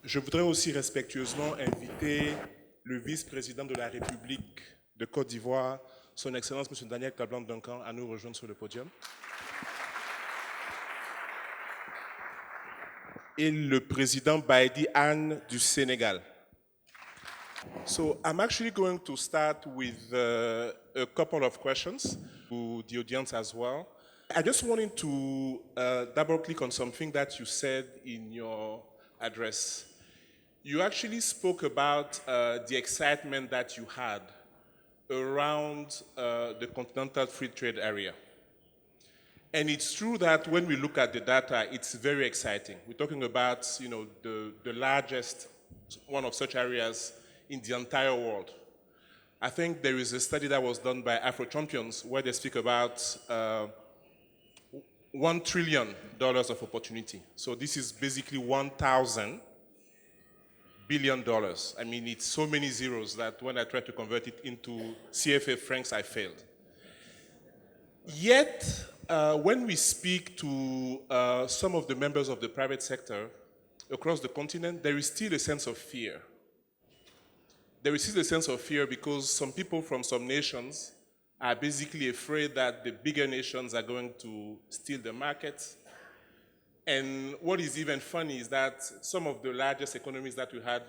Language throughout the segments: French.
Je voudrais aussi respectueusement inviter le vice-président de la République de Côte d'Ivoire, son Excellence M. Daniel Kablan-Duncan, à nous rejoindre sur le podium. Et le président Baïdi Anne du Sénégal. So I'm actually going to start with a couple of questions to the audience as well. I just wanted to double click on something that you said in your address. You actually spoke about the excitement that you had around the Continental Free Trade Area. And it's true that when we look at the data, it's very exciting. We're talking about, the largest one of such areas in the entire world. I think there is a study that was done by Afro Champions where they speak about $1 trillion of opportunity. So this is basically 1,000 billion dollars. I mean, it's so many zeros that when I tried to convert it into CFA francs, I failed. Yet, when we speak to some of the members of the private sector across the continent, there is still a sense of fear. There is still a sense of fear because some people from some nations are basically afraid that the bigger nations are going to steal the market. And what is even funny is that some of the largest economies that we had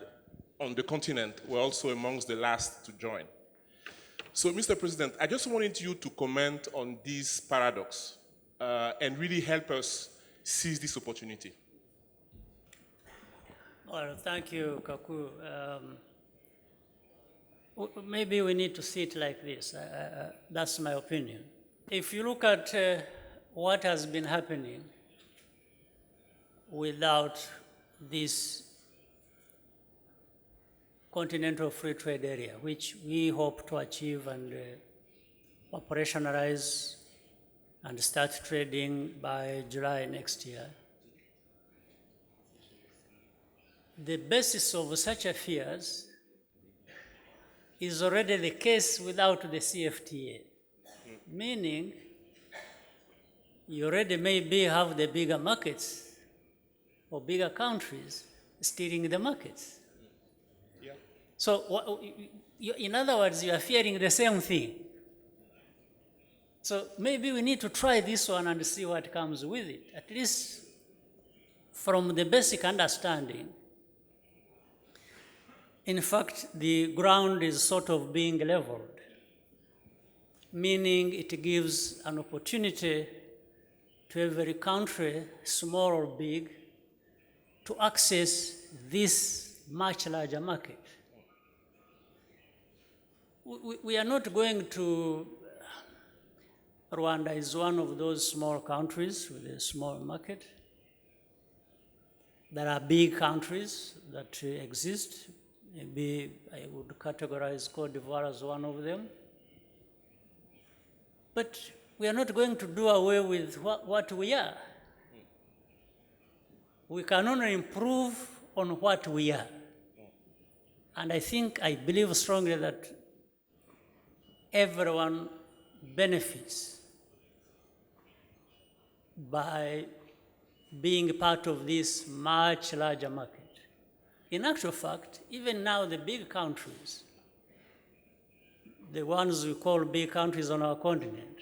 on the continent were also amongst the last to join. So, Mr. President, I just wanted you to comment on this paradox and really help us seize this opportunity. Well, thank you, Kaku. Maybe we need to see it like this. That's my opinion. If you look at what has been happening without this continental free trade area, which we hope to achieve and operationalize and start trading by July next year, the basis of such affairs is already the case without the CFTA, meaning you already maybe have the bigger markets or bigger countries stealing the markets. Yeah. So in other words, you are fearing the same thing. So maybe we need to try this one and see what comes with it, at least from the basic understanding. In fact, the ground is sort of being leveled, meaning it gives an opportunity to every country, small or big, to access this much larger market. We are not going to, Rwanda is one of those small countries with a small market. There are big countries that exist. Maybe I would categorize Côte d'Ivoire as one of them. But we are not going to do away with what we are. We can only improve on what we are. And I believe strongly that everyone benefits by being part of this much larger market. In actual fact, even now the big countries, the ones we call big countries on our continent,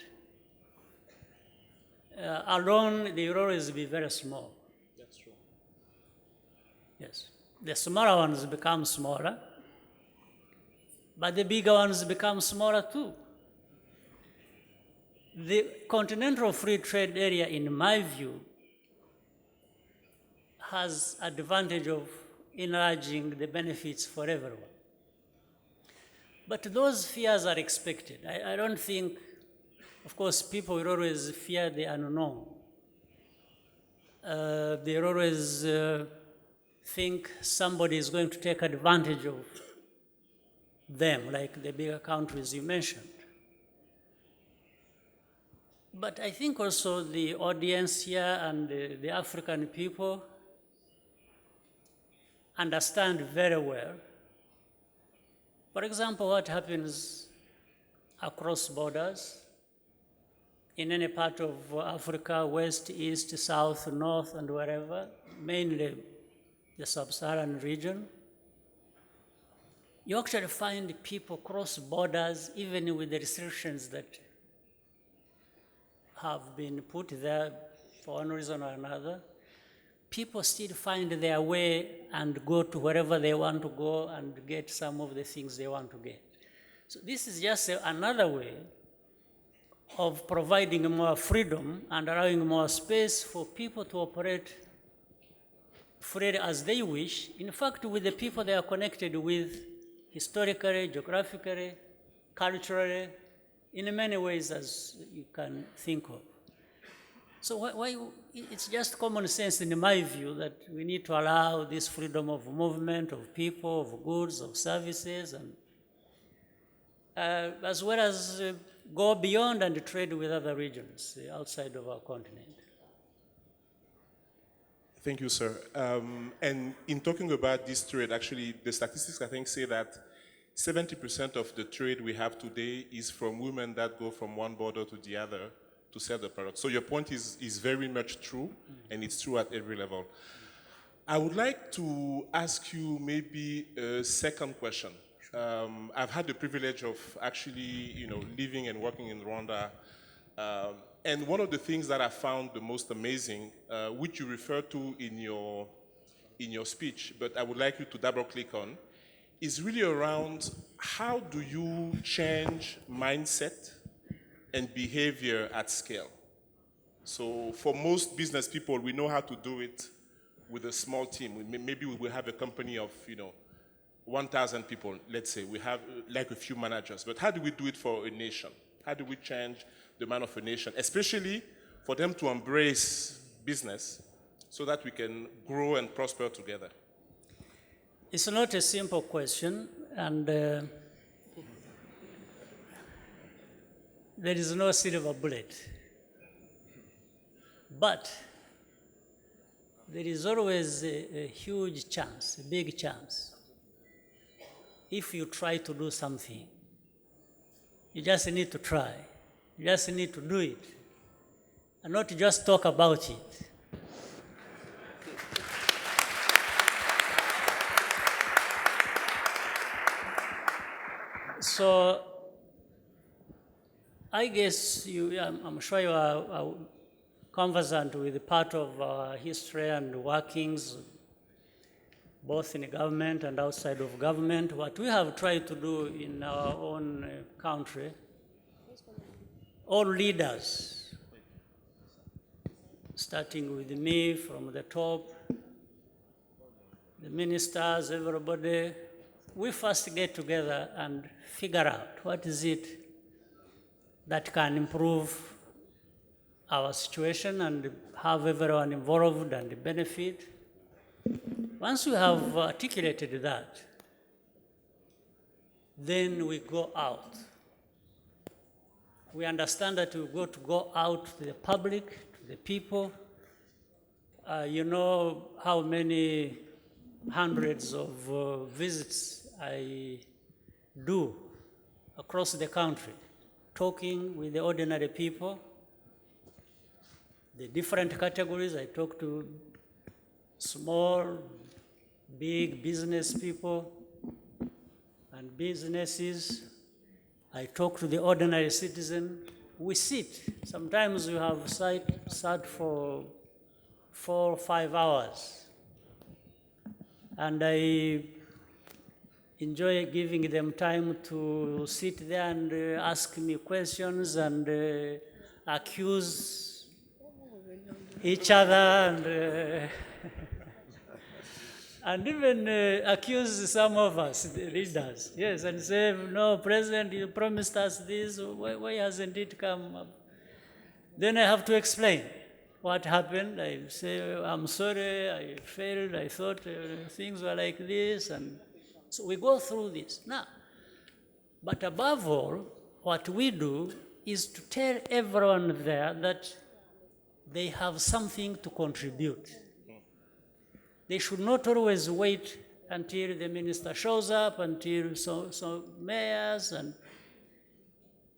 alone they will always be very small. That's true. Yes. The smaller ones become smaller, but the bigger ones become smaller too. The continental free trade area, in my view, has advantage of enlarging the benefits for everyone. But those fears are expected. I don't think, of course, people will always fear the unknown. They will always think somebody is going to take advantage of them, like the bigger countries you mentioned. But I think also the audience here and the African people understand very well, for example, what happens across borders in any part of Africa, west, east, south, north, and wherever, mainly the sub-Saharan region, you actually find people cross borders, even with the restrictions that have been put there for one reason or another. People still find their way and go to wherever they want to go and get some of the things they want to get. So this is just another way of providing more freedom and allowing more space for people to operate freely as they wish, in fact, with the people they are connected with historically, geographically, culturally, in many ways as you can think of. So it's just common sense in my view that we need to allow this freedom of movement of people, of goods, of services, and as well as go beyond and trade with other regions outside of our continent. Thank you, sir. And in talking about this trade, actually, the statistics, I think, say that 70% of the trade we have today is from women that go from one border to the other to sell the product. So your point is very much true, and it's true at every level. I would like to ask you maybe a second question. I've had the privilege of actually, living and working in Rwanda. And one of the things that I found the most amazing, which you refer to in your speech, but I would like you to double click on, is really around how do you change mindset and behavior at scale. So for most business people, we know how to do it with a small team. Maybe we will have a company of 1,000 people, let's say. We have like a few managers. But how do we do it for a nation? How do we change the mind of a nation, especially for them to embrace business so that we can grow and prosper together? It's not a simple question, and there is no silver bullet. But there is always a huge chance, a big chance. If you try to do something, you just need to try. You just need to do it, and not just talk about it. So I guess I'm sure you are conversant with part of our history and workings, both in government and outside of government. What we have tried to do in our own country, all leaders, starting with me from the top, the ministers, everybody, we first get together and figure out what is it that can improve our situation and have everyone involved and benefit. Once we have articulated that, then we go out. We understand that we got to go out to the public, to the people. You know how many hundreds of visits I do across the country, talking with the ordinary people, the different categories. I talk to small, big business people and businesses. I talk to the ordinary citizen. We sit. Sometimes we have sat for 4 or 5 hours. And I enjoy giving them time to sit there and ask me questions and accuse each other and even accuse some of us, the leaders. Yes, and say, no, President, you promised us this. Why hasn't it come up? Then I have to explain what happened. I say, I'm sorry, I failed. I thought things were like this. And so we go through this. Now, but above all, what we do is to tell everyone there that they have something to contribute. They should not always wait until the minister shows up, until some mayors, and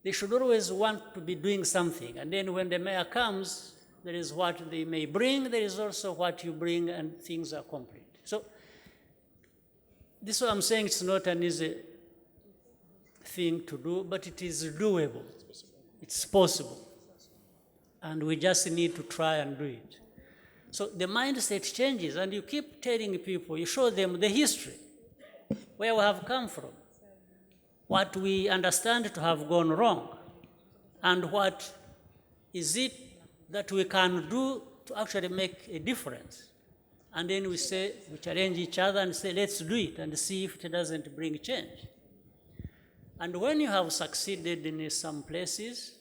they should always want to be doing something. And then when the mayor comes, there is what they may bring, there is also what you bring, and things are complete. So this is what I'm saying, it's not an easy thing to do, but it is doable. It's possible. And we just need to try and do it. So the mindset changes, and you keep telling people, you show them the history, where we have come from, what we understand to have gone wrong, and what is it that we can do to actually make a difference. And then we challenge each other and say, let's do it and see if it doesn't bring change. And when you have succeeded in some places,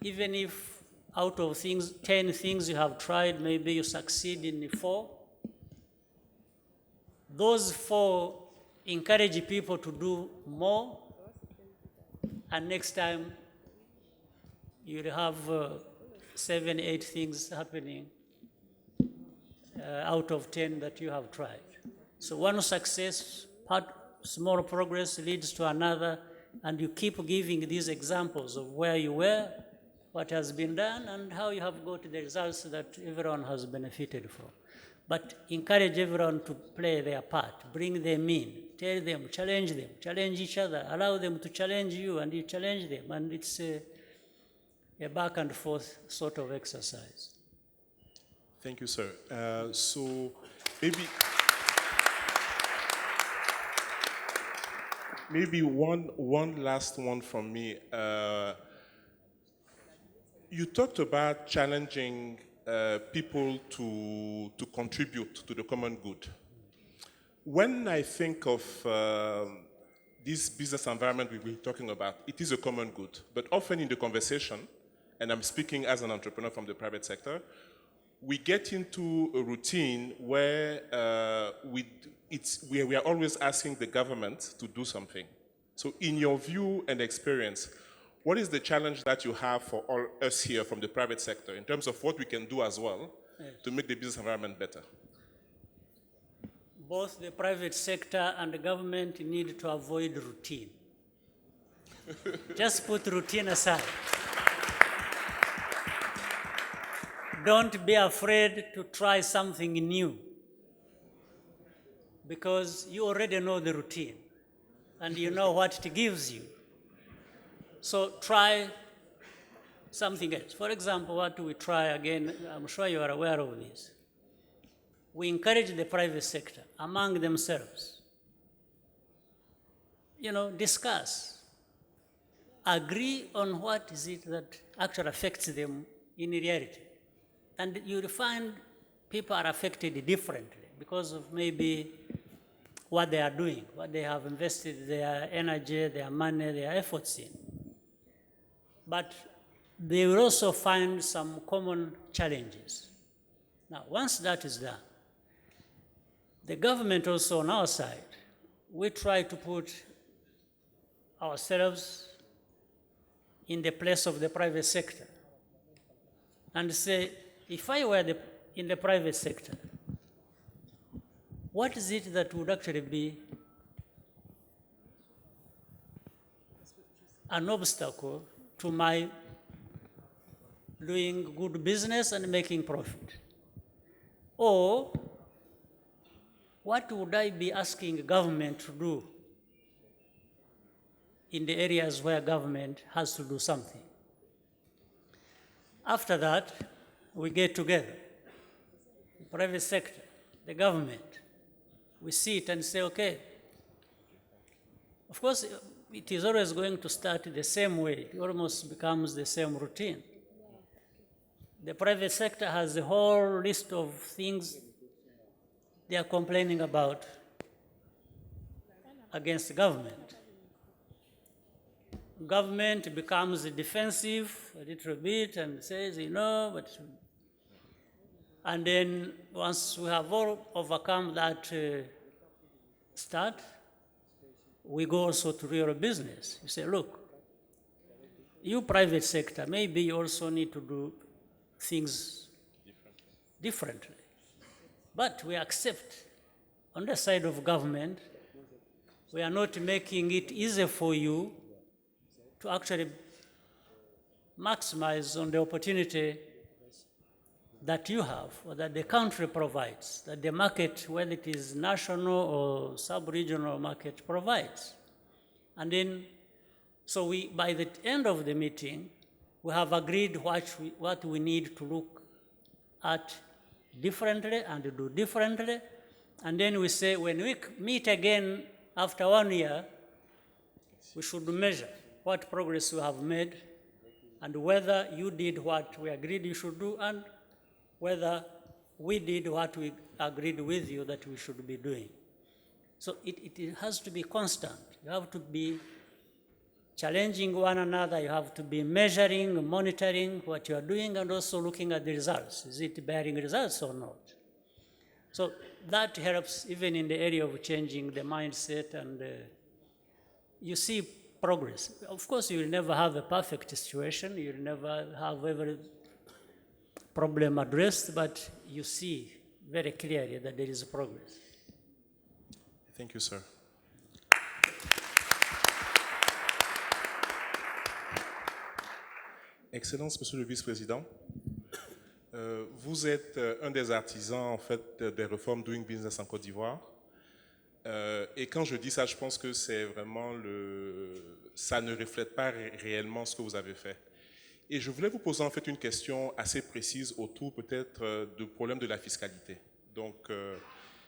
even if out of 10 things you have tried, maybe you succeed in 4, those 4 encourage people to do more, and next time you'll have 7, 8 things happening out of 10 that you have tried. So one success, small progress leads to another, and you keep giving these examples of where you were, what has been done, and how you have got the results that everyone has benefited from. But encourage everyone to play their part, bring them in, tell them, challenge each other, allow them to challenge you, and you challenge them, and it's a back and forth sort of exercise. Thank you, sir. So maybe one last one from me. You talked about challenging people to contribute to the common good. When I think of this business environment we've been talking about, it is a common good. But often in the conversation, and I'm speaking as an entrepreneur from the private sector, we get into a routine where we are always asking the government to do something. So in your view and experience, what is the challenge that you have for all us here from the private sector in terms of what we can do as well to make the business environment better? Both the private sector and the government need to avoid routine. Just put routine aside. Don't be afraid to try something new, because you already know the routine and you know what it gives you. So try something else. For example, what do we try again? I'm sure you are aware of this. We encourage the private sector among themselves. Discuss. Agree on what is it that actually affects them in reality. And you'll find people are affected differently because of maybe what they are doing, what they have invested their energy, their money, their efforts in. But they will also find some common challenges. Now, once that is done, the government also on our side, we try to put ourselves in the place of the private sector and say, if I were in the private sector, what is it that would actually be an obstacle to my doing good business and making profit? Or what would I be asking government to do in the areas where government has to do something? After that, we get together, the private sector, the government. We sit and say, okay, of course, it is always going to start the same way. It almost becomes the same routine. The private sector has a whole list of things they are complaining about against the government. Government becomes defensive a little bit and says, but... And then once we have all overcome that start, we go also to real business. You say, look, you private sector, maybe you also need to do things differently. But we accept, on the side of government, we are not making it easy for you to actually maximize on the opportunity that you have or that the country provides, that the market, whether it is national or sub-regional market, provides. And then, so by the end of the meeting, we have agreed what we need to look at differently and do differently. And then we say, when we meet again after 1 year, we should measure what progress we have made and whether you did what we agreed you should do and whether we did what we agreed with you that we should be doing. So it has to be constant. You have to be challenging one another. You have to be measuring, monitoring what you are doing, and also looking at the results. Is it bearing results or not? So that helps even in the area of changing the mindset, and you see progress. Of course, you will never have a perfect situation. You will never have every problem addressed, but you see very clearly that there is progress. Thank you, sir. Excellence, Monsieur le Vice-président. Vous êtes un des artisans, en fait, des réformes Doing Business en Côte d'Ivoire. Et quand je dis ça, je pense que c'est vraiment ça ne reflète pas réellement ce que vous avez fait. Et je voulais vous poser en fait une question assez précise autour peut-être du problème de la fiscalité. Donc,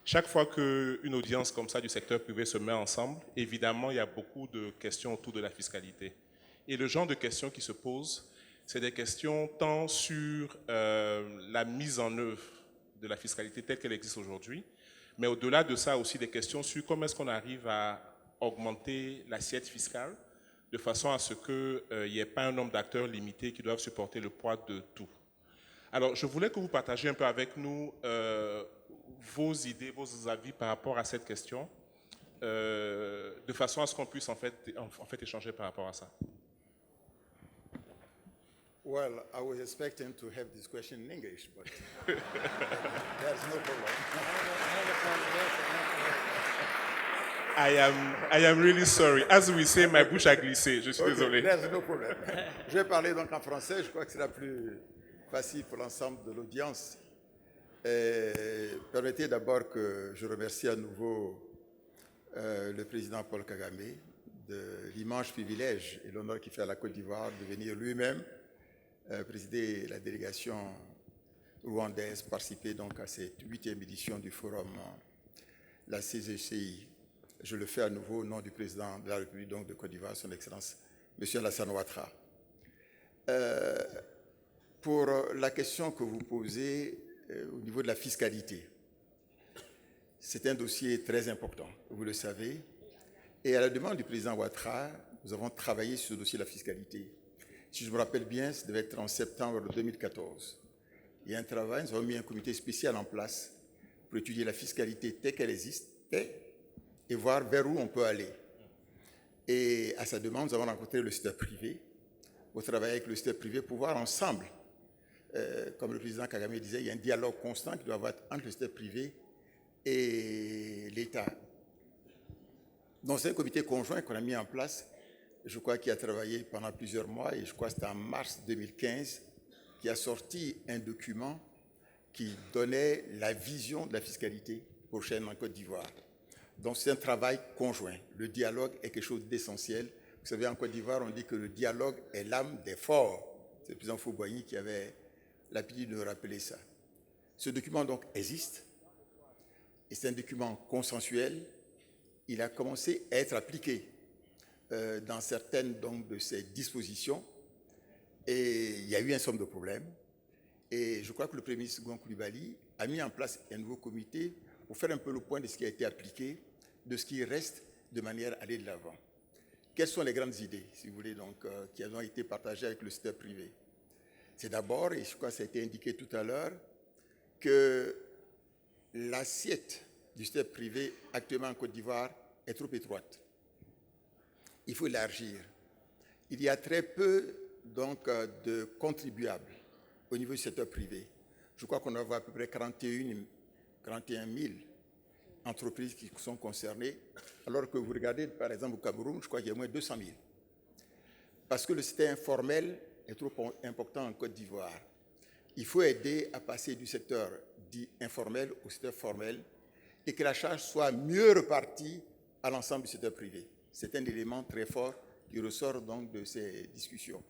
chaque fois qu'une audience comme ça du secteur privé se met ensemble, évidemment, il y a beaucoup de questions autour de la fiscalité. Et le genre de questions qui se posent, c'est des questions tant sur la mise en œuvre de la fiscalité telle qu'elle existe aujourd'hui, mais au-delà de ça aussi des questions sur comment est-ce qu'on arrive à augmenter l'assiette fiscale de façon à ce qu'il n'y ait pas un nombre d'acteurs limité qui doivent supporter le poids de tout. Alors, je voulais que vous partagiez un peu avec nous vos idées, vos avis par rapport à cette question, de façon à ce qu'on puisse en fait échanger par rapport à ça. Well, I was expecting to have this question in English, but there's no problem. I am really sorry. As we say, ma bouche a glissé. Je suis désolé. There's no problem. Je vais parler donc en français. Je crois que c'est la plus facile pour l'ensemble de l'audience. Permettez d'abord que je remercie à nouveau le président Paul Kagame de l'immense privilège et l'honneur qu'il fait à la Côte d'Ivoire de venir lui-même présider la délégation rwandaise, participer donc à cette 8e édition du forum, la CGCI. Je le fais à nouveau au nom du président de la République donc, de Côte d'Ivoire, son Excellence, M. Alassane Ouattara. Pour la question que vous posez au niveau de la fiscalité, c'est un dossier très important, vous le savez, et à la demande du président Ouattara, nous avons travaillé sur le dossier de la fiscalité. Si je me rappelle bien, ça devait être en septembre 2014. Il y a un travail, nous avons mis un comité spécial en place pour étudier la fiscalité telle qu'elle existait et voir vers où on peut aller. Et à sa demande, nous avons rencontré le secteur privé pour travailler avec le secteur privé pour voir ensemble, comme le président Kagame disait, il y a un dialogue constant qui doit avoir entre le secteur privé et l'État. Donc c'est un comité conjoint qu'on a mis en place, je crois qu'il a travaillé pendant plusieurs mois et je crois que c'était en mars 2015 qui a sorti un document qui donnait la vision de la fiscalité prochaine en Côte d'Ivoire. Donc c'est un travail conjoint. Le dialogue est quelque chose d'essentiel. Vous savez, en Côte d'Ivoire, on dit que le dialogue est l'âme des forts. C'est le président Fauboigny qui avait l'habitude de rappeler ça. Ce document donc existe et c'est un document consensuel. Il a commencé à être appliqué dans certaines donc, de ses dispositions et il y a eu un somme de problèmes. Et je crois que le Premier ministre Gouan Coulibaly a mis en place un nouveau comité pour faire un peu le point de ce qui a été appliqué, de ce qui reste de manière à aller de l'avant. Quelles sont les grandes idées, si vous voulez, donc, qui ont été partagées avec le secteur privé? C'est d'abord, et je crois que ça a été indiqué tout à l'heure, que l'assiette du secteur privé actuellement en Côte d'Ivoire est trop étroite. Il faut élargir. Il y a très peu donc, de contribuables au niveau du secteur privé. Je crois qu'on a à peu près 41 000 entreprises qui sont concernées, alors que vous regardez, par exemple, au Cameroun, je crois qu'il y a moins de 200 000. Parce que le système informel est trop important en Côte d'Ivoire. il faut aider à passer du secteur dit informel au secteur formel et que la charge soit mieux repartie à l'ensemble du secteur privé. C'est un élément très fort qui ressort donc de ces discussions.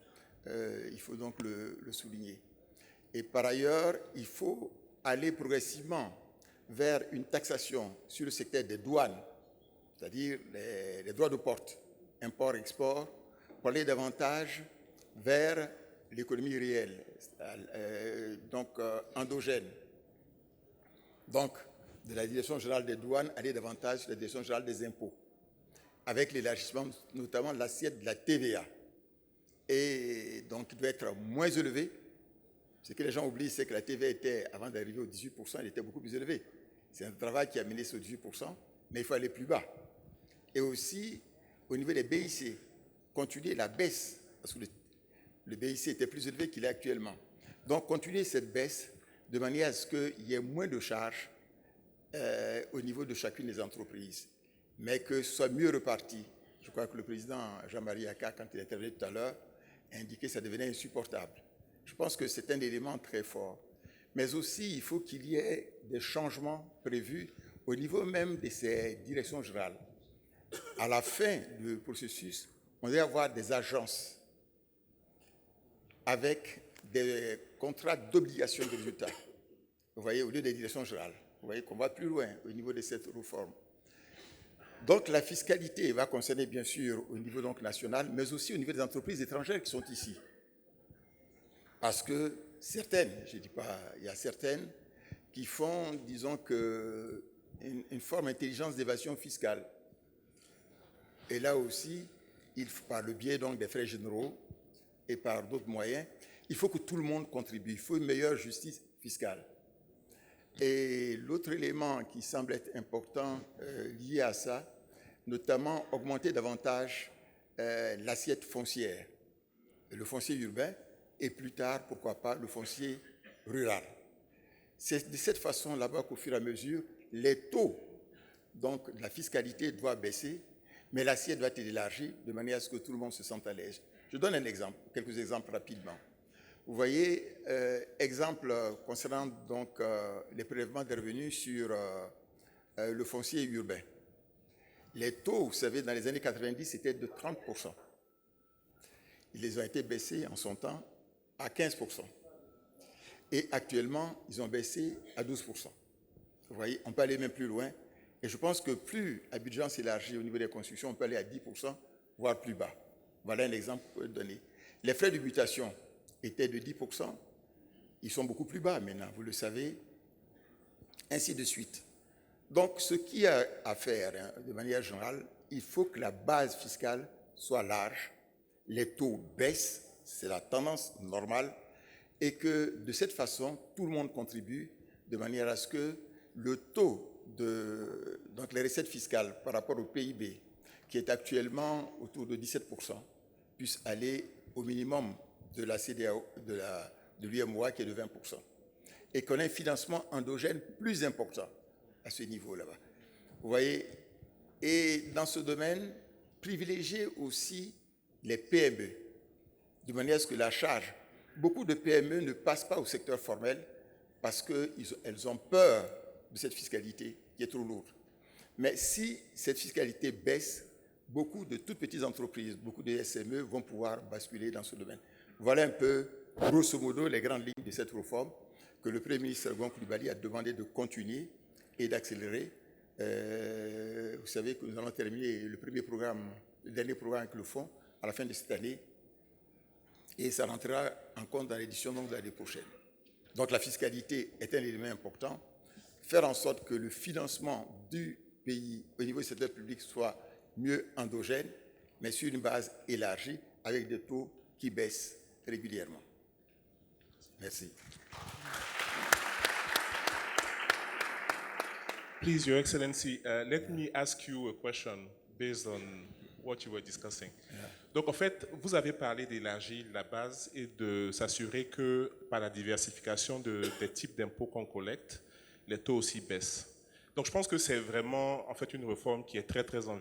Il faut donc le souligner. Et par ailleurs, il faut aller progressivement vers une taxation sur le secteur des douanes, c'est-à-dire les droits de porte, import-export, pour aller davantage vers l'économie réelle, donc endogène. Donc, de la Direction générale des douanes, aller davantage sur la Direction générale des impôts, avec l'élargissement notamment de l'assiette de la TVA. Et donc, il doit être moins élevé. Ce que les gens oublient, c'est que la TVA était, avant d'arriver au 18%, elle était beaucoup plus élevée. C'est un travail qui a mené sur 18%, mais il faut aller plus bas. Et aussi, au niveau des BIC, continuer la baisse, parce que le BIC était plus élevé qu'il est actuellement. Donc, continuer cette baisse de manière à ce qu'il y ait moins de charges au niveau de chacune des entreprises, mais que ce soit mieux reparti. Je crois que le président Jean-Marie Aka, quand il est intervenu tout à l'heure, a indiqué que ça devenait insupportable. Je pense que c'est un élément très fort. Mais aussi, il faut qu'il y ait des changements prévus au niveau même de ces directions générales. À la fin du processus, on doit avoir des agences avec des contrats d'obligation de résultat. Vous voyez, au lieu des directions générales. Vous voyez qu'on va plus loin au niveau de cette réforme. Donc, la fiscalité va concerner, bien sûr, au niveau donc, national, mais aussi au niveau des entreprises étrangères qui sont ici. Parce que certaines, je ne dis pas, il y a certaines qui font, disons que, une forme d'intelligence d'évasion fiscale. Et là aussi, par le biais donc, des frais généraux et par d'autres moyens, il faut que tout le monde contribue. Il faut une meilleure justice fiscale. Et l'autre élément qui semble être important lié à ça, notamment augmenter davantage l'assiette foncière, le foncier urbain, et plus tard, pourquoi pas, le foncier rural. C'est de cette façon là-bas qu'au fur et à mesure, les taux donc, de la fiscalité doivent baisser, mais l'assiette doit être élargie de manière à ce que tout le monde se sente à l'aise. Je donne un exemple, quelques exemples rapidement. Vous voyez, exemple concernant donc, les prélèvements de revenus sur le foncier urbain. Les taux, vous savez, dans les années 90, c'était de 30%. Ils ont été baissés en son temps à 15%. Et actuellement, ils ont baissé à 12%. Vous voyez, on peut aller même plus loin. Et je pense que plus Abidjan s'élargit au niveau des constructions, on peut aller à 10%, voire plus bas. Voilà un exemple pour donner. Les frais de mutation étaient de 10%. Ils sont beaucoup plus bas maintenant, vous le savez. Ainsi de suite. Donc, ce qu'il y a à faire, hein, de manière générale, il faut que la base fiscale soit large, les taux baissent, c'est la tendance normale, et que de cette façon, tout le monde contribue de manière à ce que le taux donc les recettes fiscales par rapport au PIB, qui est actuellement autour de 17%, puisse aller au minimum de la CEDEAO, de l'UEMOA qui est de 20%, et qu'on ait un financement endogène plus important à ce niveau là-bas. Vous voyez, et dans ce domaine, privilégier aussi les PME, de manière à ce que la charge, beaucoup de PME ne passent pas au secteur formel parce qu'elles ont peur de cette fiscalité qui est trop lourde. Mais si cette fiscalité baisse, beaucoup de toutes petites entreprises, beaucoup de SME vont pouvoir basculer dans ce domaine. Voilà un peu, grosso modo, les grandes lignes de cette réforme que le Premier ministre Gon Coulibaly a demandé de continuer et d'accélérer. Vous savez que nous allons terminer le dernier programme avec le fonds à la fin de cette année, et ça rentrera en compte dans l'édition de l'année prochaine. Donc la fiscalité est un élément important. Faire en sorte que le financement du pays au niveau du secteur public soit mieux endogène, mais sur une base élargie, avec des taux qui baissent régulièrement. Merci. Please, Your Excellency, let me ask you a question based on what you were discussing. Yeah. Donc, en fait, vous avez parlé d'élargir la base et de s'assurer que par la diversification des types d'impôts qu'on collecte, les taux aussi baissent. Donc, je pense que c'est vraiment, en fait, une réforme qui est très, très en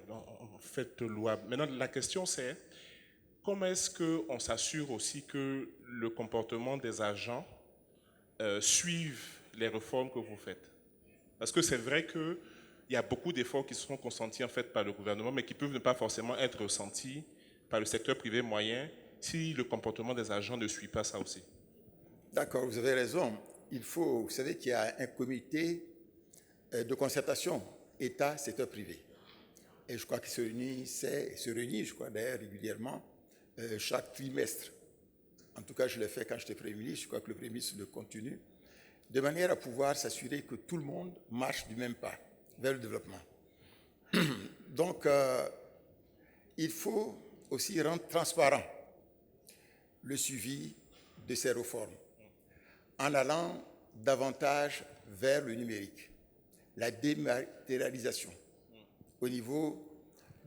fait louable. Maintenant, la question, c'est comment est-ce qu'on s'assure aussi que le comportement des agents suivent les réformes que vous faites? Parce que c'est vrai qu'il y a beaucoup d'efforts qui seront consentis en fait par le gouvernement, mais qui peuvent ne pas forcément être ressentis par le secteur privé moyen si le comportement des agents ne suit pas ça aussi. D'accord, vous avez raison. Vous savez qu'il y a un comité de concertation État-secteur privé. Et je crois qu'il se réunit, je crois d'ailleurs régulièrement, chaque trimestre. En tout cas, je l'ai fait quand j'étais Premier ministre, je crois que le Premier ministre le continue, de manière à pouvoir s'assurer que tout le monde marche du même pas vers le développement. Donc, il faut aussi rendre transparent le suivi de ces réformes en allant davantage vers le numérique, la dématérialisation au niveau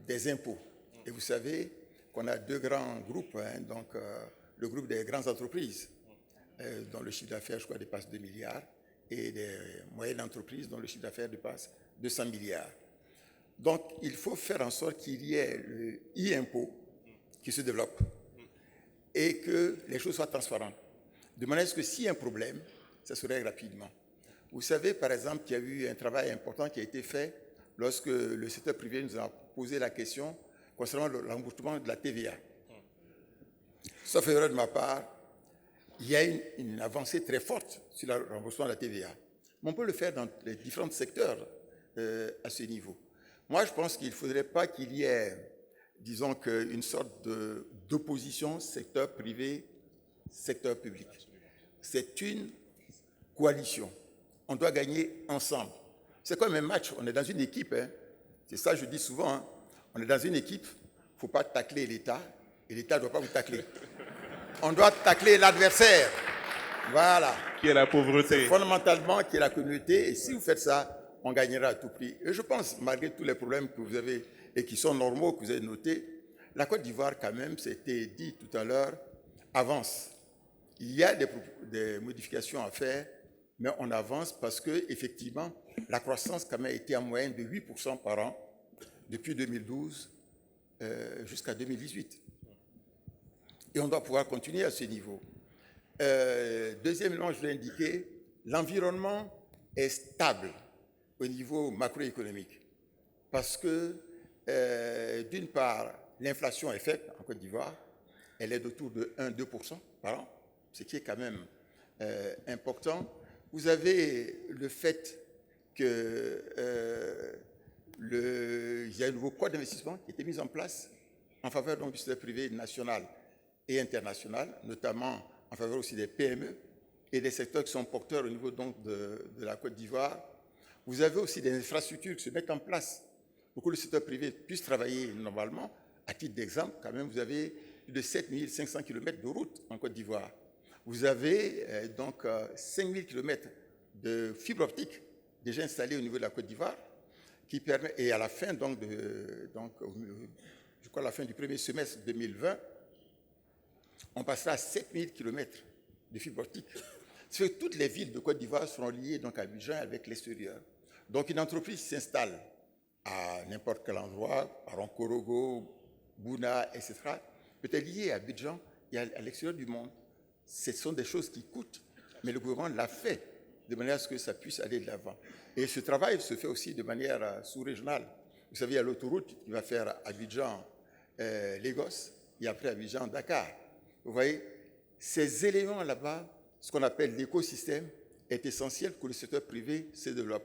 des impôts. Et vous savez qu'on a deux grands groupes, donc le groupe des grandes entreprises, dont le chiffre d'affaires, je crois, dépasse 2 milliards, et des moyennes entreprises dont le chiffre d'affaires dépasse 200 milliards. Donc, il faut faire en sorte qu'il y ait le e-impôt qui se développe et que les choses soient transparentes. De manière à ce que s'il y a un problème, ça se règle rapidement. Vous savez, par exemple, qu'il y a eu un travail important qui a été fait lorsque le secteur privé nous a posé la question concernant le remboursement de la TVA. Sauf erreur de ma part, il y a une avancée très forte sur le remboursement de la TVA. Mais on peut le faire dans les différents secteurs à ce niveau. Moi, je pense qu'il ne faudrait pas qu'il y ait, disons, une sorte d'opposition secteur privé, secteur public. C'est une coalition. On doit gagner ensemble. C'est comme un match, on est dans une équipe. C'est ça que je dis souvent. On est dans une équipe, il ne faut pas tacler l'État, et l'État ne doit pas vous tacler. On doit tacler l'adversaire. Voilà. Qui est la pauvreté. Fondamentalement, qui est la communauté. Et si vous faites ça, on gagnera à tout prix. Et je pense, malgré tous les problèmes que vous avez et qui sont normaux, que vous avez notés, la Côte d'Ivoire, quand même, c'était dit tout à l'heure, avance. Il y a des modifications à faire, mais on avance parce que, effectivement, la croissance, quand même, était en moyenne de 8% par an depuis 2012 jusqu'à 2018. Et on doit pouvoir continuer à ce niveau. Deuxièmement, je voulais indiquer, l'environnement est stable au niveau macroéconomique parce que, d'une part, l'inflation est faible en Côte d'Ivoire, elle est d'autour de 1-2% par an, ce qui est quand même important. Vous avez le fait qu'il y a un nouveau code d'investissement qui a été mis en place en faveur donc, du secteur privé national et international, notamment en faveur aussi des PME et des secteurs qui sont porteurs au niveau donc, de la Côte d'Ivoire. Vous avez aussi des infrastructures qui se mettent en place pour que le secteur privé puisse travailler normalement. À titre d'exemple, quand même, vous avez plus de 7500 km de routes en Côte d'Ivoire. Vous avez donc 5000 km de fibre optique déjà installée au niveau de la Côte d'Ivoire, qui permet, et à la fin, je crois à la fin du premier semestre 2020, on passera à 7000 km de fibre optique. C'est que toutes les villes de Côte d'Ivoire seront liées donc, à Abidjan avec l'extérieur. Donc une entreprise s'installe à n'importe quel endroit, à Ronkorogo, Bouna, etc., peut être liée à Abidjan et à l'extérieur du monde. Ce sont des choses qui coûtent, mais le gouvernement l'a fait de manière à ce que ça puisse aller de l'avant. Et ce travail se fait aussi de manière sous-régionale. Vous savez, il y a l'autoroute qui va faire Abidjan-Lagos et après Abidjan-Dakar. Vous voyez, ces éléments là-bas, ce qu'on appelle l'écosystème, est essentiel pour que le secteur privé se développe.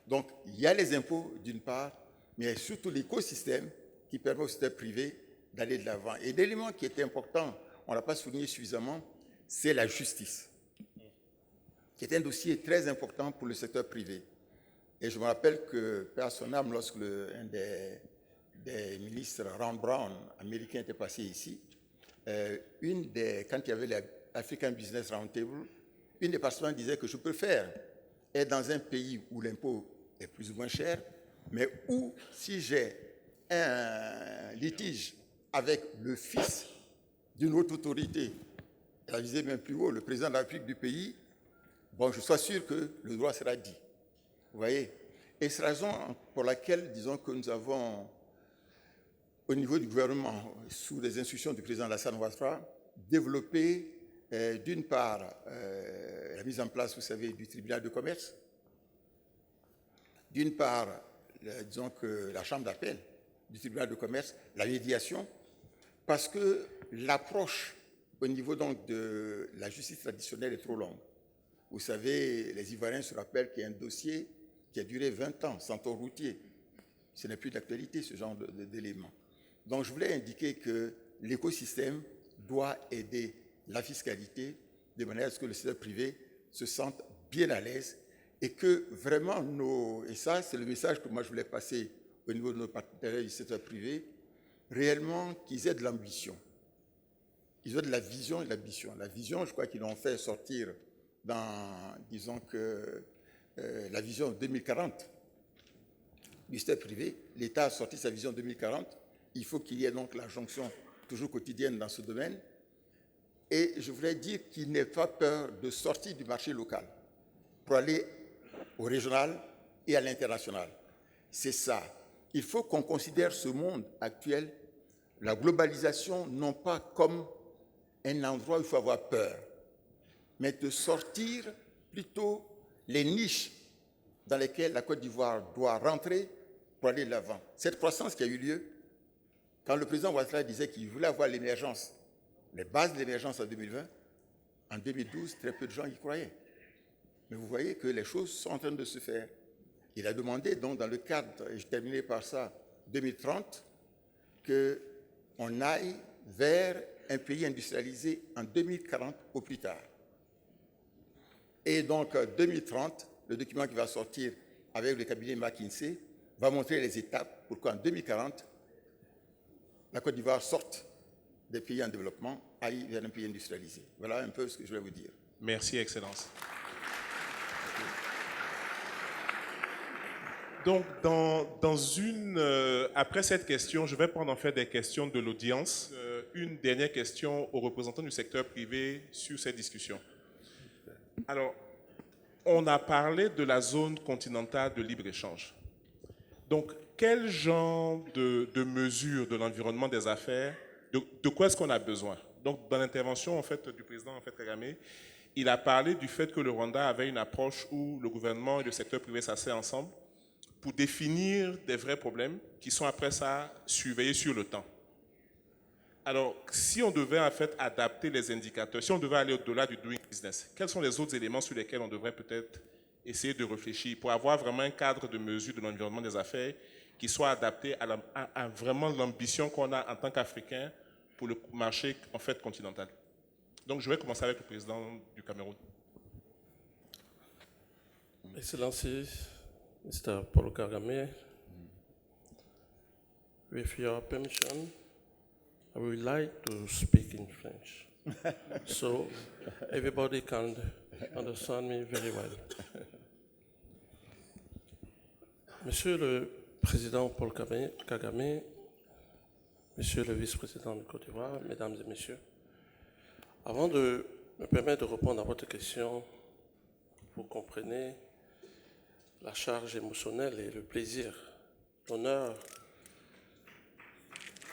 Donc, il y a les impôts d'une part, mais il y a surtout l'écosystème qui permet au secteur privé d'aller de l'avant. Et l'élément qui est important, on ne l'a pas souligné suffisamment, c'est la justice, qui est un dossier très important pour le secteur privé. Et je me rappelle que, paix à son âme, lorsque un des ministres, Ron Brown, américain, était passé ici, quand il y avait l'African Business Roundtable, une des participants disait que je préfère être dans un pays où l'impôt est plus ou moins cher, mais où, si j'ai un litige avec le fils d'une autre autorité, elle a visé même plus haut, le président de la République du pays, bon, je sois sûr que le droit sera dit. Vous voyez? Et c'est la raison pour laquelle, disons que nous avons, au niveau du gouvernement, sous les instructions du président Alassane Ouattara, développé, d'une part, la la mise en place, vous savez, du tribunal de commerce. D'une part, disons que la chambre d'appel du tribunal de commerce, la médiation, parce que l'approche au niveau donc de la justice traditionnelle est trop longue. Vous savez, les Ivoiriens se rappellent qu'il y a un dossier qui a duré 20 ans, sans tort routier. Ce n'est plus d'actualité, ce genre d'éléments. Donc, je voulais indiquer que l'écosystème doit aider la fiscalité de manière à ce que le secteur privé se sente bien à l'aise et que vraiment et ça c'est le message que moi je voulais passer au niveau de nos partenaires du secteur privé, réellement qu'ils aient de l'ambition. Ils ont de la vision et de l'ambition. La vision, je crois qu'ils l'ont fait sortir dans, disons que, la vision 2040 du secteur privé. L'État a sorti sa vision 2040. Il faut qu'il y ait donc la jonction toujours quotidienne dans ce domaine. Et je voudrais dire qu'il n'ait pas peur de sortir du marché local pour aller au régional et à l'international. C'est ça. Il faut qu'on considère ce monde actuel, la globalisation, non pas comme un endroit où il faut avoir peur, mais de sortir plutôt les niches dans lesquelles la Côte d'Ivoire doit rentrer pour aller de l'avant. Cette croissance qui a eu lieu, quand le président Ouattara disait qu'il voulait avoir l'émergence, les bases de l'émergence en 2020, en 2012, très peu de gens y croyaient. Mais vous voyez que les choses sont en train de se faire. Il a demandé donc dans le cadre, et je terminerai par ça, 2030, qu'on aille vers un pays industrialisé en 2040 au plus tard. Et donc 2030, le document qui va sortir avec le cabinet McKinsey va montrer les étapes pour qu'en 2040, la Côte d'Ivoire sorte des pays en développement, aille vers un pays industrialisé. Voilà un peu ce que je vais vous dire. Merci, Excellence. Donc, après cette question, je vais prendre en fait des questions de l'audience. Une dernière question aux représentants du secteur privé sur cette discussion. Alors, on a parlé de la zone continentale de libre-échange. Donc, quel genre de mesures de l'environnement des affaires, de quoi est-ce qu'on a besoin? Donc, dans l'intervention en fait, du président Kagame, il a parlé du fait que le Rwanda avait une approche où le gouvernement et le secteur privé s'asseyaient ensemble pour définir des vrais problèmes qui sont après ça surveillés sur le temps. Alors, si on devait en fait adapter les indicateurs, si on devait aller au-delà du doing business, quels sont les autres éléments sur lesquels on devrait peut-être essayer de réfléchir pour avoir vraiment un cadre de mesure de l'environnement des affaires qui soit adapté à vraiment l'ambition qu'on a en tant qu'Africains pour le marché en fait continental. Donc, je vais commencer avec le président du Cameroun. Excellency, Mr. Paul Kagame, with your permission, I would like to speak in French, so everybody can understand me very well. Monsieur le Président Paul Kagame, Monsieur le Vice-président de Côte d'Ivoire, Mesdames et Messieurs, avant de me permettre de répondre à votre question, vous comprenez la charge émotionnelle et le plaisir, l'honneur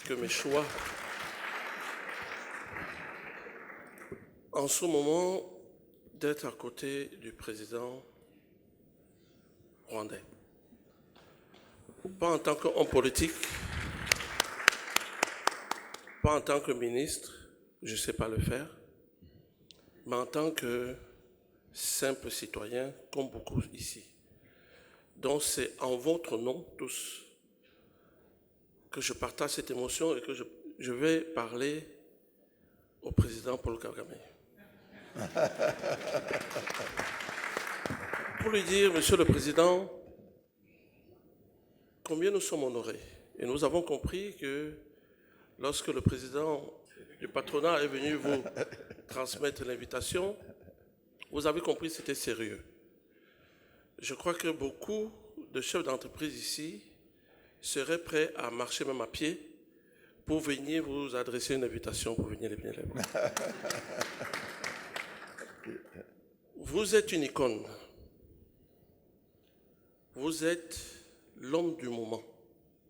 que mes choix en ce moment d'être à côté du président rwandais. Pas en tant qu'homme politique, pas en tant que ministre, je ne sais pas le faire, mais en tant que simple citoyen, comme beaucoup ici. Donc c'est en votre nom tous que je partage cette émotion et que je vais parler au président Paul Kagame. Pour lui dire, Monsieur le Président, combien nous sommes honorés. Et nous avons compris que lorsque le président du patronat est venu vous transmettre l'invitation, vous avez compris que c'était sérieux. Je crois que beaucoup de chefs d'entreprise ici seraient prêts à marcher même à pied pour venir vous adresser une invitation pour venir les bien les bras. Vous êtes une icône. Vous êtes l'homme du moment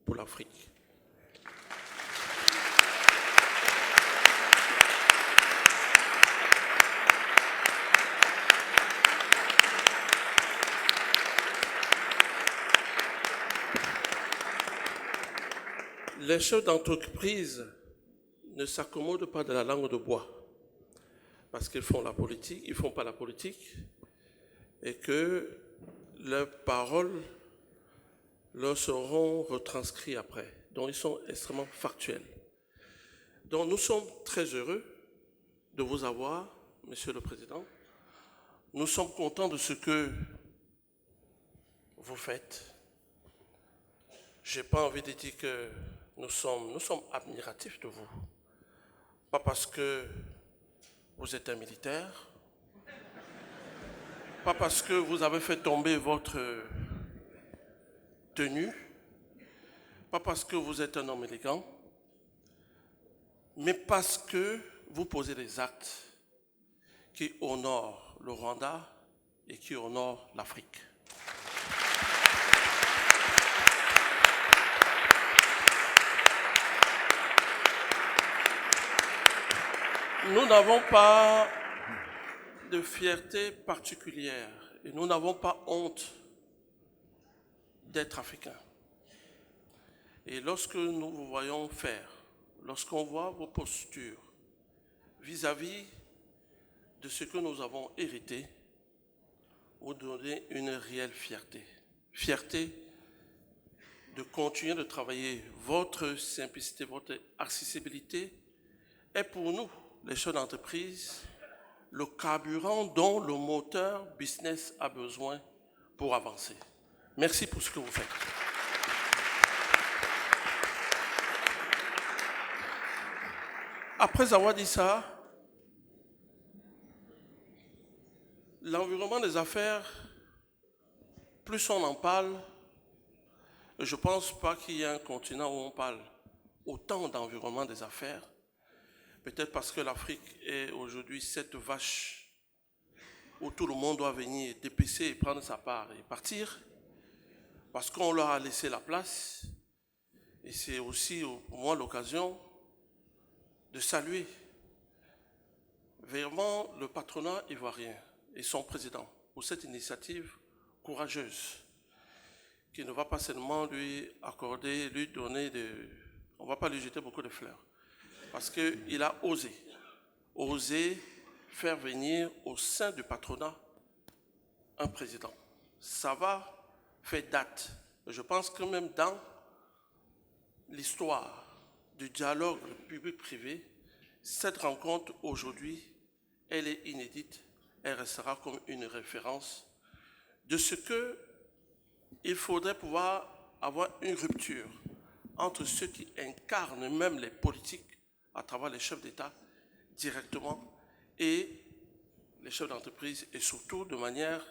pour l'Afrique. Les chefs d'entreprise ne s'accommodent pas de la langue de bois parce qu'ils font la politique, ils ne font pas la politique et que leurs paroles leur seront retranscrites après. Donc ils sont extrêmement factuels. Donc nous sommes très heureux de vous avoir, Monsieur le Président. Nous sommes contents de ce que vous faites. Je n'ai pas envie de dire que nous sommes admiratifs de vous. Pas parce que vous êtes un militaire, pas parce que vous avez fait tomber votre tenue, pas parce que vous êtes un homme élégant, mais parce que vous posez des actes qui honorent le Rwanda et qui honorent l'Afrique. Nous n'avons pas de fierté particulière et nous n'avons pas honte d'être africains. Et lorsque nous vous voyons faire, lorsqu'on voit vos postures vis-à-vis de ce que nous avons hérité, vous donnez une réelle fierté. Fierté de continuer de travailler. Votre simplicité, votre accessibilité est pour nous, les chefs d'entreprise, le carburant dont le moteur business a besoin pour avancer. Merci pour ce que vous faites. Après avoir dit ça, l'environnement des affaires, plus on en parle, je ne pense pas qu'il y ait un continent où on parle autant d'environnement des affaires. Peut-être parce que l'Afrique est aujourd'hui cette vache où tout le monde doit venir dépecer et prendre sa part et partir, parce qu'on leur a laissé la place. Et c'est aussi pour moi l'occasion de saluer vraiment le patronat ivoirien et son président pour cette initiative courageuse qui ne va pas seulement lui accorder, lui donner on ne va pas lui jeter beaucoup de fleurs. Parce qu'il a osé faire venir au sein du patronat un président. Ça va faire date. Je pense que même dans l'histoire du dialogue public-privé, cette rencontre aujourd'hui, elle est inédite. Elle restera comme une référence de ce qu'il faudrait pouvoir avoir une rupture entre ceux qui incarnent même les politiques à travers les chefs d'État directement et les chefs d'entreprise et surtout de manière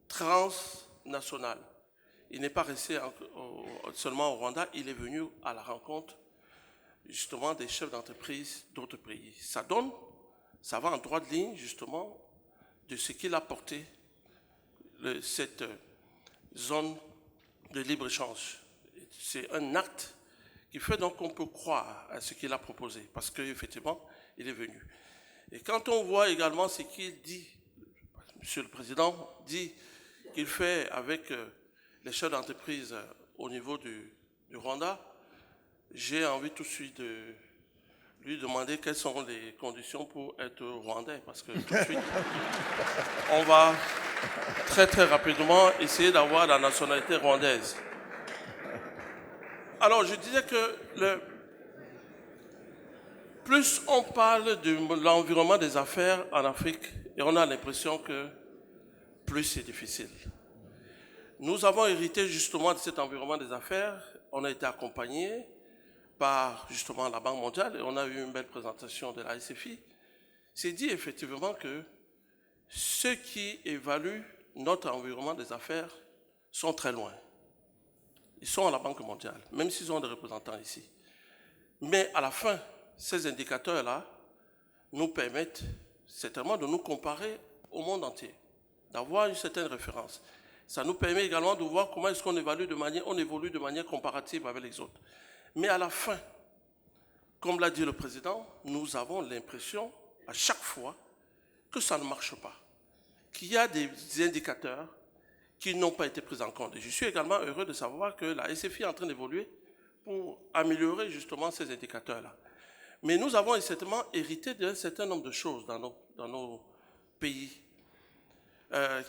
transnationale. Il n'est pas resté seulement au Rwanda, il est venu à la rencontre justement des chefs d'entreprise d'autres pays. Ça va en droite ligne justement de ce qu'il a porté cette zone de libre-échange. C'est un acte qui fait donc qu'on peut croire à ce qu'il a proposé, parce qu'effectivement, il est venu. Et quand on voit également ce qu'il dit, Monsieur le Président dit qu'il fait avec les chefs d'entreprise au niveau du Rwanda, j'ai envie tout de suite de lui demander quelles sont les conditions pour être rwandais, parce que tout de suite, on va très très rapidement essayer d'avoir la nationalité rwandaise. Alors, je disais que plus on parle de l'environnement des affaires en Afrique, et on a l'impression que plus c'est difficile. Nous avons hérité justement de cet environnement des affaires. On a été accompagnés par justement la Banque mondiale et on a eu une belle présentation de la SFI. C'est dit effectivement que ceux qui évaluent notre environnement des affaires sont très loin. Ils sont à la Banque mondiale, même s'ils ont des représentants ici. Mais à la fin, ces indicateurs-là nous permettent certainement de nous comparer au monde entier, d'avoir une certaine référence. Ça nous permet également de voir comment est-ce qu'on évolue de manière comparative avec les autres. Mais à la fin, comme l'a dit le président, nous avons l'impression à chaque fois que ça ne marche pas, qu'il y a des indicateurs qui n'ont pas été pris en compte. Et je suis également heureux de savoir que la SFI est en train d'évoluer pour améliorer justement ces indicateurs-là. Mais nous avons certainement hérité d'un certain nombre de choses dans nos pays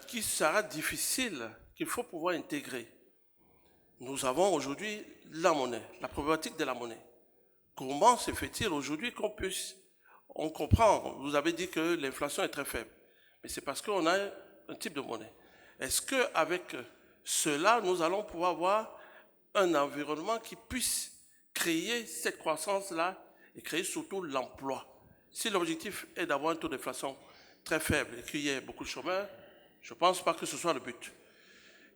qui sera difficile, qu'il faut pouvoir intégrer. Nous avons aujourd'hui la monnaie, la problématique de la monnaie. Comment se fait-il aujourd'hui on comprend, vous avez dit que l'inflation est très faible, mais c'est parce qu'on a un type de monnaie. Est-ce qu'avec cela, nous allons pouvoir avoir un environnement qui puisse créer cette croissance-là et créer surtout l'emploi? Si l'objectif est d'avoir un taux d'inflation très faible et qu'il y ait beaucoup de chômeurs, je ne pense pas que ce soit le but.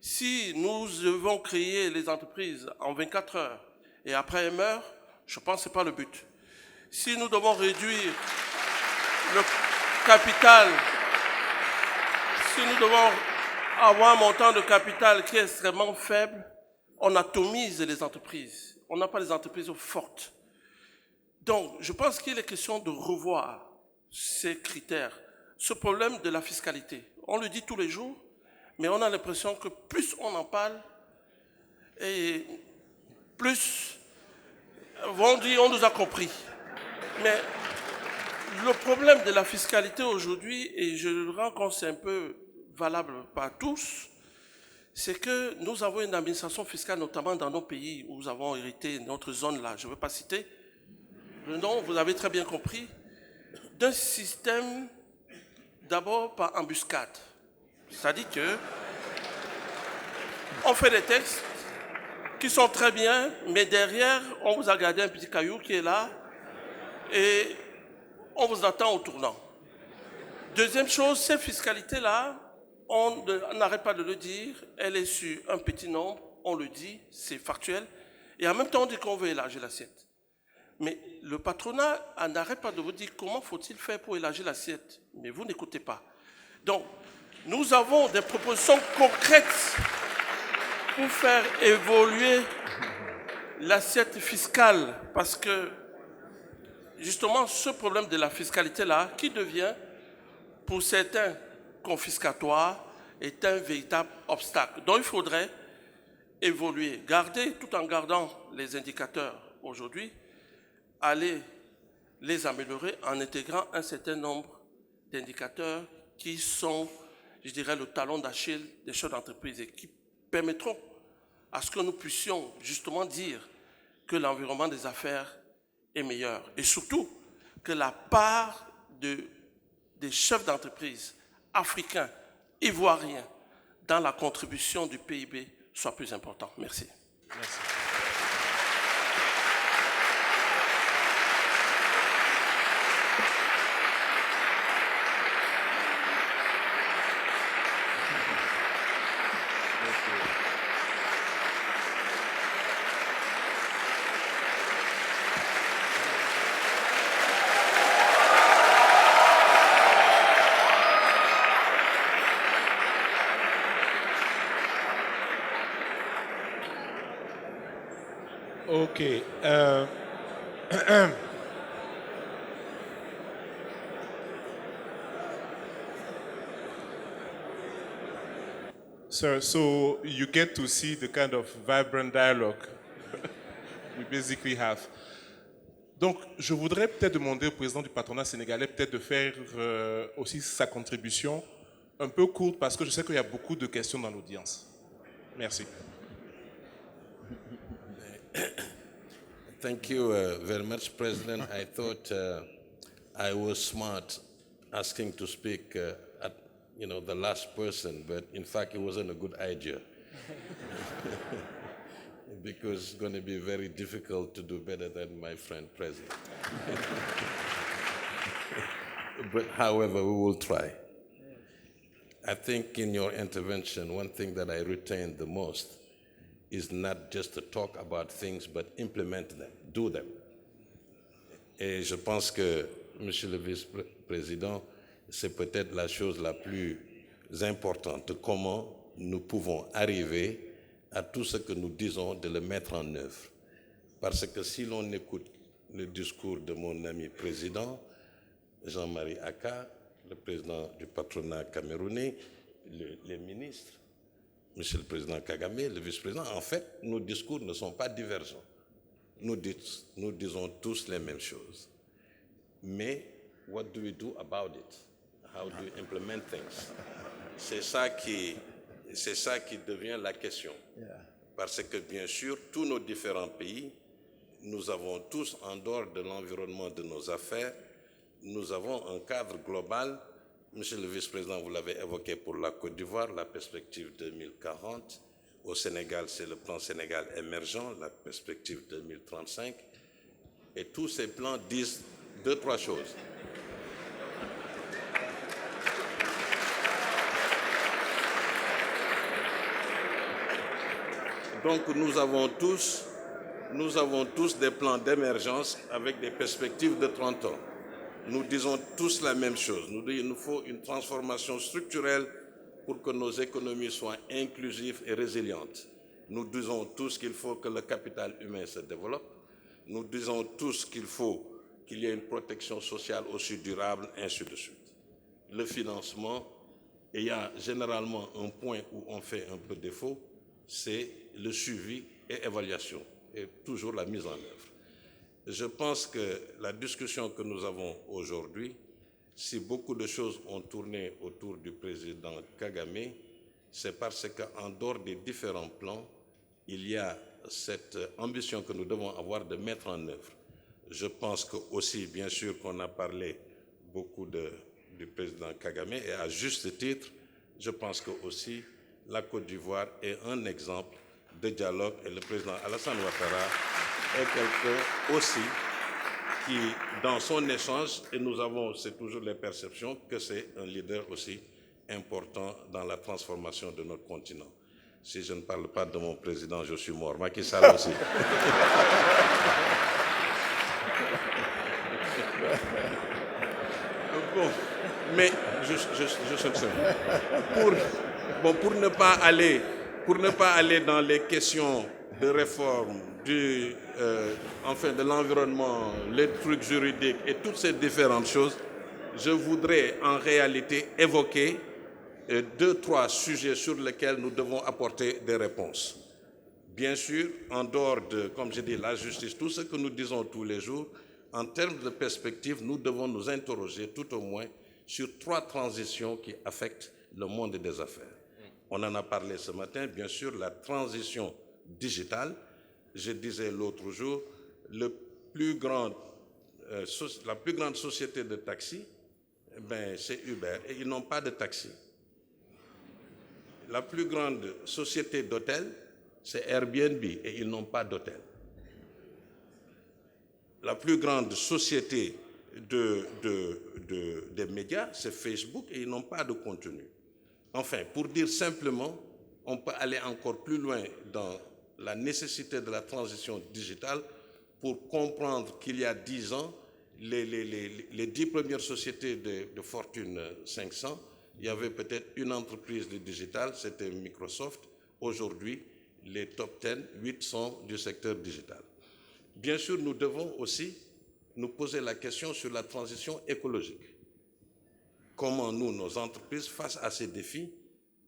Si nous devons créer les entreprises en 24 heures et après elles meurent, je pense que ce n'est pas le but. Si nous devons réduire le capital, si nous devons avoir un montant de capital qui est extrêmement faible, on atomise les entreprises. On n'a pas des entreprises fortes. Donc, je pense qu'il est question de revoir ces critères. Ce problème de la fiscalité, on le dit tous les jours, mais on a l'impression que plus on en parle, et plus vont dire on nous a compris. Mais le problème de la fiscalité aujourd'hui, et je rends compte c'est un peu valable par tous, c'est que nous avons une administration fiscale, notamment dans nos pays où nous avons hérité notre zone-là, je ne veux pas citer le nom, vous avez très bien compris, d'un système d'abord par embuscade. C'est-à-dire que on fait des textes qui sont très bien, mais derrière, on vous a gardé un petit caillou qui est là et on vous attend au tournant. Deuxième chose, cette fiscalité-là, on n'arrête pas de le dire, elle est sur un petit nombre, on le dit, c'est factuel, et en même temps on dit qu'on veut élargir l'assiette. Mais le patronat n'arrête pas de vous dire comment faut-il faire pour élargir l'assiette, mais vous n'écoutez pas. Donc, nous avons des propositions concrètes pour faire évoluer l'assiette fiscale, parce que justement ce problème de la fiscalité-là, qui devient pour certains confiscatoire, est un véritable obstacle. Donc il faudrait évoluer, garder tout en gardant les indicateurs aujourd'hui, aller les améliorer en intégrant un certain nombre d'indicateurs qui sont, je dirais, le talon d'Achille des chefs d'entreprise et qui permettront à ce que nous puissions justement dire que l'environnement des affaires est meilleur et surtout que la part des chefs d'entreprise africains, ivoiriens, dans la contribution du PIB soit plus importante. Merci. Merci. Okay. Sir, so you get to see the kind of vibrant dialogue we basically have. Donc, je voudrais peut-être demander au président du patronat sénégalais peut-être de faire aussi sa contribution un peu courte parce que je sais qu'il y a beaucoup de questions dans l'audience. Merci. Thank you very much, President. I thought I was smart asking to speak at the last person, but in fact it wasn't a good idea because it's going to be very difficult to do better than my friend President. But however, we will try. I think in your intervention, one thing that I retained the most is not just to talk about things, but implement them, do them. Et je pense que, Monsieur le Vice-président, c'est peut-être la chose la plus importante, comment nous pouvons arriver à tout ce que nous disons de le mettre en œuvre. Parce que si l'on écoute le discours de mon ami président, Jean-Marie Aka, le président du patronat camerounais, les ministres, Monsieur le Président Kagame, le vice-président, en fait, nos discours ne sont pas divergents. nous disons tous les mêmes choses. Mais what do we do about it? How do we implement things? C'est ça qui devient la question. Parce que bien sûr, tous nos différents pays, nous avons tous, en dehors de l'environnement de nos affaires, nous avons un cadre global. Monsieur le vice-président, vous l'avez évoqué pour la Côte d'Ivoire, la perspective 2040. Au Sénégal, c'est le plan Sénégal émergent, la perspective 2035. Et tous ces plans disent 2-3 choses. Donc nous avons tous des plans d'émergence avec des perspectives de 30 ans. Nous disons tous la même chose. Il nous faut une transformation structurelle pour que nos économies soient inclusives et résilientes. Nous disons tous qu'il faut que le capital humain se développe. Nous disons tous qu'il faut qu'il y ait une protection sociale aussi durable, ainsi de suite. Le financement, et il y a généralement un point où on fait un peu défaut, c'est le suivi et évaluation, et toujours la mise en œuvre. Je pense que la discussion que nous avons aujourd'hui, si beaucoup de choses ont tourné autour du président Kagame, c'est parce qu'en dehors des différents plans, il y a cette ambition que nous devons avoir de mettre en œuvre. Je pense que aussi, bien sûr, qu'on a parlé beaucoup du président Kagame, et à juste titre, je pense que aussi la Côte d'Ivoire est un exemple de dialogue, et le président Alassane Ouattara est quelqu'un aussi qui, dans son échange, et c'est toujours les perceptions, que c'est un leader aussi important dans la transformation de notre continent. Si je ne parle pas de mon président, je suis mort. Macky Sall aussi. Bon, mais pour ne pas aller dans les questions de réforme de l'environnement, les trucs juridiques et toutes ces différentes choses, je voudrais en réalité évoquer 2-3 sujets sur lesquels nous devons apporter des réponses. Bien sûr, en dehors de, comme je dis, la justice, tout ce que nous disons tous les jours, en termes de perspective, nous devons nous interroger tout au moins sur 3 transitions qui affectent le monde des affaires. On en a parlé ce matin, bien sûr, la transition digitale. Je disais l'autre jour, la plus grande société de taxi, c'est Uber, et ils n'ont pas de taxi. La plus grande société d'hôtel, c'est Airbnb, et ils n'ont pas d'hôtel. La plus grande société des médias, c'est Facebook, et ils n'ont pas de contenu. Enfin, pour dire simplement, on peut aller encore plus loin dans la nécessité de la transition digitale pour comprendre qu'il y a 10 ans, les 10 premières sociétés de Fortune 500, il y avait peut-être une entreprise de digital, c'était Microsoft. Aujourd'hui, les top 10, 8 sont du secteur digital. Bien sûr, nous devons aussi nous poser la question sur la transition écologique. Comment nous, nos entreprises, face à ces défis,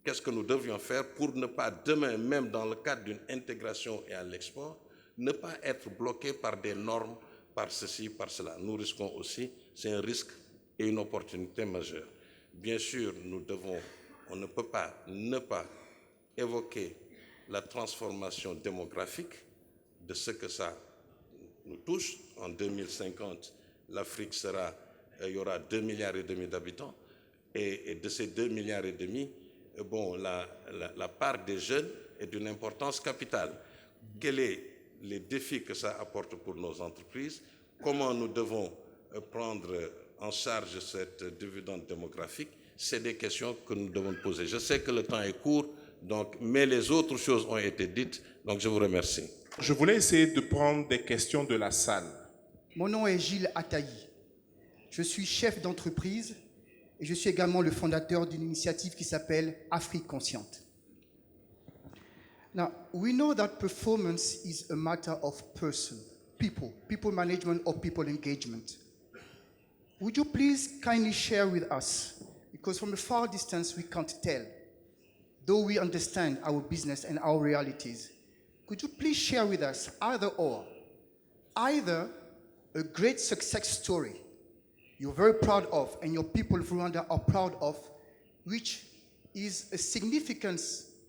qu'est-ce que nous devions faire pour ne pas demain, même dans le cadre d'une intégration et à l'export, ne pas être bloqués par des normes, par ceci, par cela. Nous risquons aussi, c'est un risque et une opportunité majeure. Bien sûr, on ne peut pas ne pas évoquer la transformation démographique de ce que ça nous touche. En 2050, l'Afrique il y aura 2,5 milliards d'habitants. Et de ces 2,5 milliards, la part des jeunes est d'une importance capitale. Quels sont les défis que ça apporte pour nos entreprises? Comment nous devons prendre en charge cette dividende démographique? C'est des questions que nous devons poser. Je sais que le temps est court, mais les autres choses ont été dites, donc je vous remercie. Je voulais essayer de prendre des questions de la salle. Mon nom est Gilles Ataï. Je suis chef d'entreprise et je suis également le fondateur d'une initiative qui s'appelle Afrique Consciente. Now, we know that performance is a matter of people management or people engagement. Would you please kindly share with us, because from a far distance we can't tell, though we understand our business and our realities, could you please share with us either or either a great success story you're very proud of and your people of Rwanda are proud of, which is a significant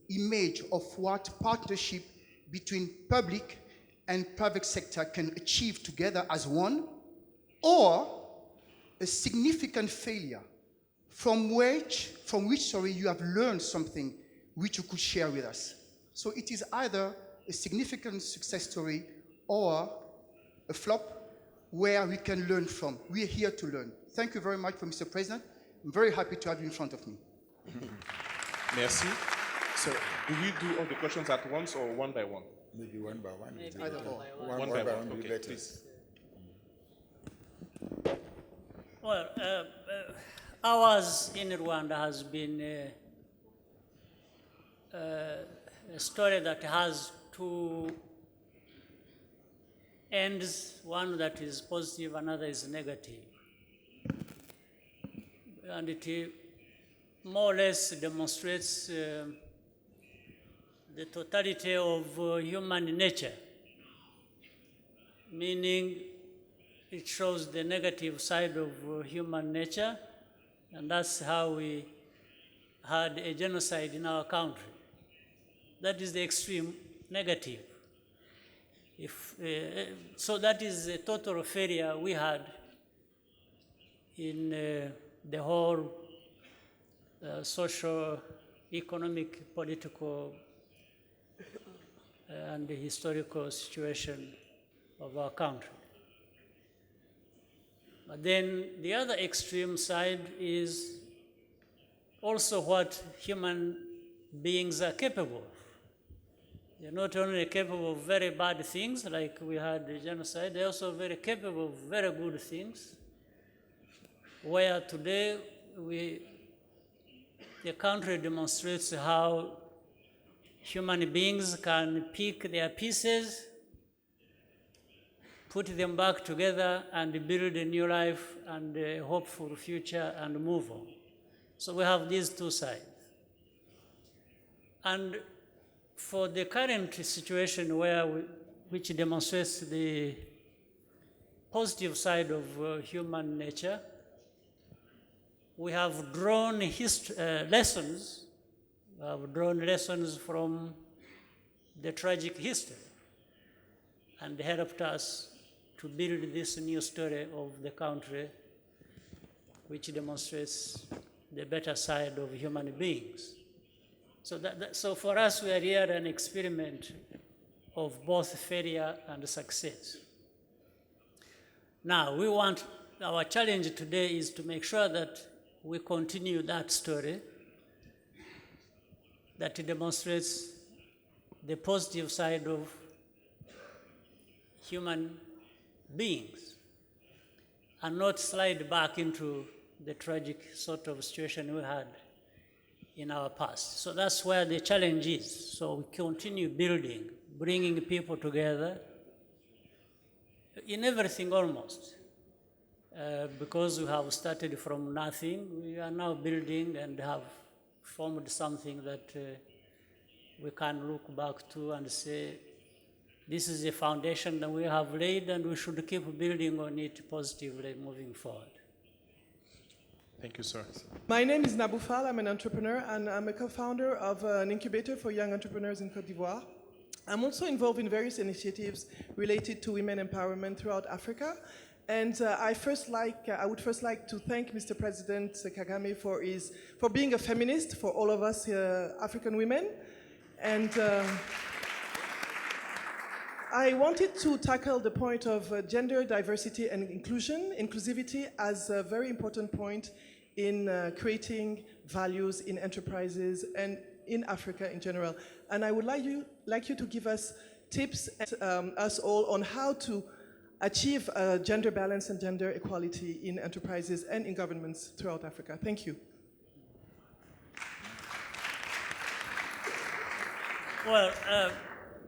image of what partnership between public and private sector can achieve together as one, or a significant failure from which you have learned something which you could share with us. So it is either a significant success story or a flop where we can learn from. We are here to learn. Thank you very much, Mr. President. I'm very happy to have you in front of me. Merci. So, do we do all the questions at once or one by one? Maybe one by one. Either or. One by one. will be Okay, better. please. Well, ours in Rwanda has been a story that has two ends, one that is positive, another is negative. And it more or less demonstrates the totality of human nature, meaning it shows the negative side of human nature, and that's how we had a genocide in our country. That is the extreme negative. So that is a total failure we had in the whole social, economic, political, and the historical situation of our country. But then the other extreme side is also what human beings are capable of. They're not only capable of very bad things, like we had the genocide, they're also very capable of very good things, where today the country demonstrates how human beings can pick their pieces, put them back together, and build a new life and a hopeful future and move on. So we have these two sides. And for the current situation which demonstrates the positive side of human nature, we have drawn lessons. We have drawn lessons from the tragic history and helped us to build this new story of the country which demonstrates the better side of human beings. So for us, we are here an experiment of both failure and success. Now, our challenge today is to make sure that we continue that story that demonstrates the positive side of human beings and not slide back into the tragic sort of situation we had in our past. So that's where the challenge is. So we continue building, bringing people together in everything almost. Because we have started from nothing, we are now building and have formed something that we can look back to and say, this is a foundation that we have laid and we should keep building on it positively moving forward. Thank you, sir. My name is Nabou Fall. I'm an entrepreneur, and I'm a co-founder of an incubator for young entrepreneurs in Côte d'Ivoire. I'm also involved in various initiatives related to women empowerment throughout Africa. And I would first like to thank Mr. President Kagame for being a feminist for all of us African women. And I wanted to tackle the point of gender diversity and inclusivity as a very important point in creating values in enterprises and in Africa in general. And I would like you to give us tips, us all, on how to achieve gender balance and gender equality in enterprises and in governments throughout Africa. Thank you. Well,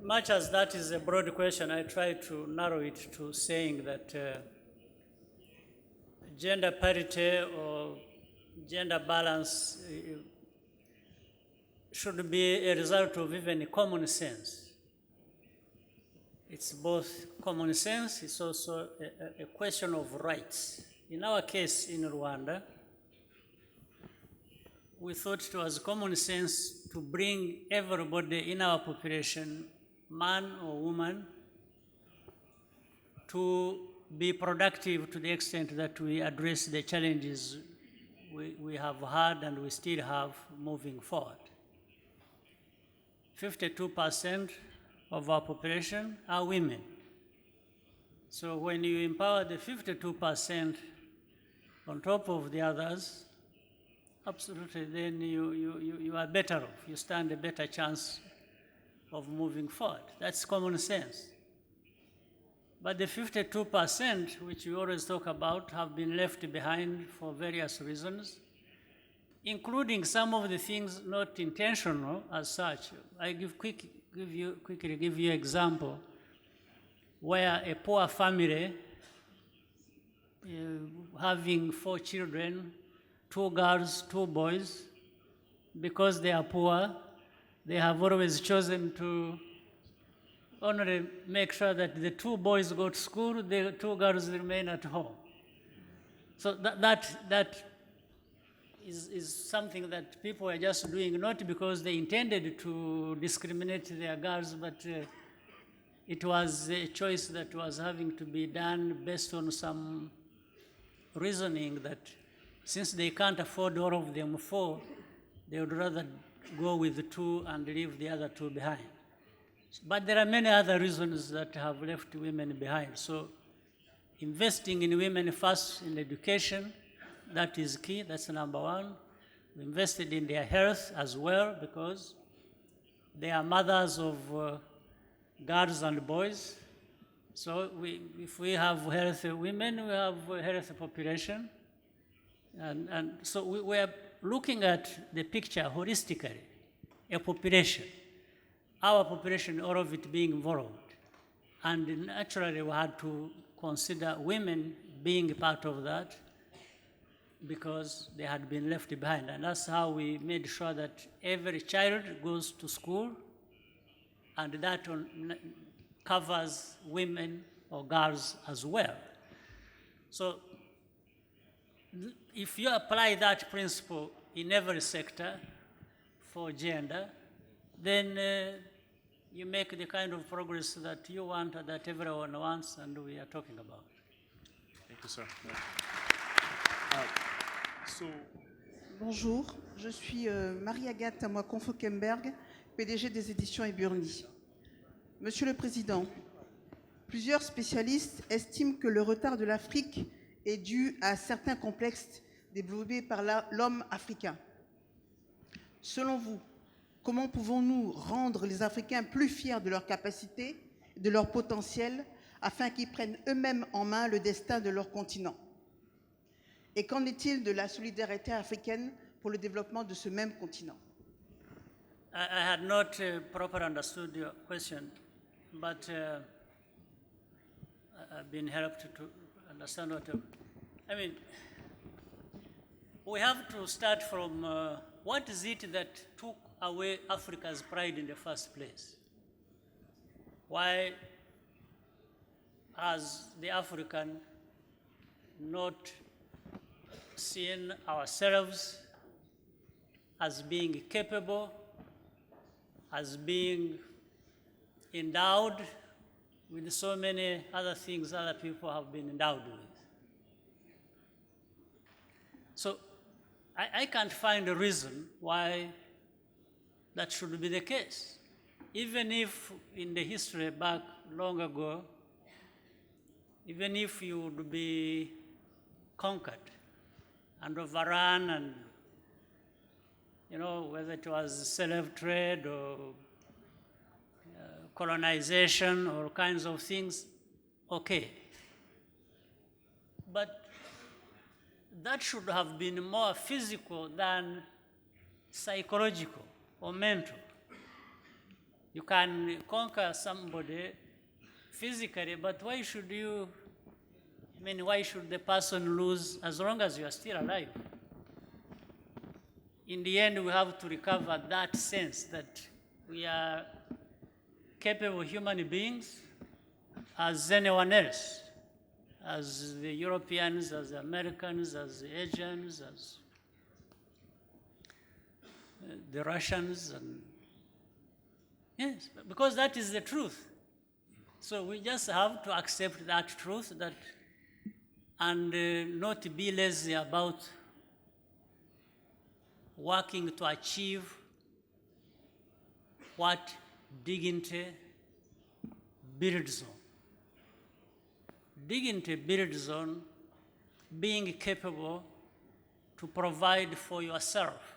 much as that is a broad question, I try to narrow it to saying that gender parity or gender balance should be a result of even common sense. It's both common sense, it's also a question of rights. In our case in Rwanda, we thought it was common sense to bring everybody in our population, man or woman, to be productive to the extent that we address the challenges we have had and we still have moving forward. 52% of our population are women. So when you empower the 52% on top of the others, absolutely, then you are better off. You stand a better chance of moving forward. That's common sense. But the 52%, which we always talk about, have been left behind for various reasons, including some of the things not intentional as such. I quickly give you example where a poor family having 4 children, 2 girls, 2 boys, because they are poor, they have always chosen to only make sure that the 2 boys go to school, the 2 girls remain at home. So that is something that people are just doing not because they intended to discriminate their girls, but it was a choice that was having to be done based on some reasoning that since they can't afford all of them 4, they would rather go with the 2 and leave the other 2 behind. But there are many other reasons that have left women behind. So investing in women first in education, that is key, that's number 1. We invested in their health as well because they are mothers of girls and boys. So if we have healthy women, we have a healthy population. And so we are looking at the picture holistically, a population, our population, all of it being involved. And naturally we had to consider women being part of that because they had been left behind. And that's how we made sure that every child goes to school, and that covers women or girls as well. So if you apply that principle in every sector for gender, then you make the kind of progress that you want, that everyone wants, and we are talking about. Thank you, sir. Bonjour, je suis Marie-Agathe Amoy-Konfo-Kemberg, PDG des éditions Eburni. Monsieur le Président, plusieurs spécialistes estiment que le retard de l'Afrique est dû à certains complexes développés par l'homme africain. Selon vous, comment pouvons-nous rendre les Africains plus fiers de leurs capacités et de leur potentiel afin qu'ils prennent eux-mêmes en main le destin de leur continent? Et qu'en est-il de la solidarité africaine pour le développement de ce même continent? I had not properly understood your question, but I've been helped to understand I mean, we have to start from what is it that took away Africa's pride in the first place? Why has the African not seen ourselves as being capable, as being endowed with so many other things other people have been endowed with? So I can't find a reason why that should be the case. Even if in the history back long ago, even if you would be conquered and overrun, and whether it was slave trade or colonization or kinds of things, okay. But that should have been more physical than psychological or mental. You can conquer somebody physically, but why should why should the person lose as long as you are still alive? In the end, we have to recover that sense that we are capable human beings as anyone else, as the Europeans, as the Americans, as the Asians, as the Russians, and yes, because that is the truth. So we just have to accept that truth and not be lazy about working to achieve what dignity builds on. Dignity builds on being capable to provide for yourself.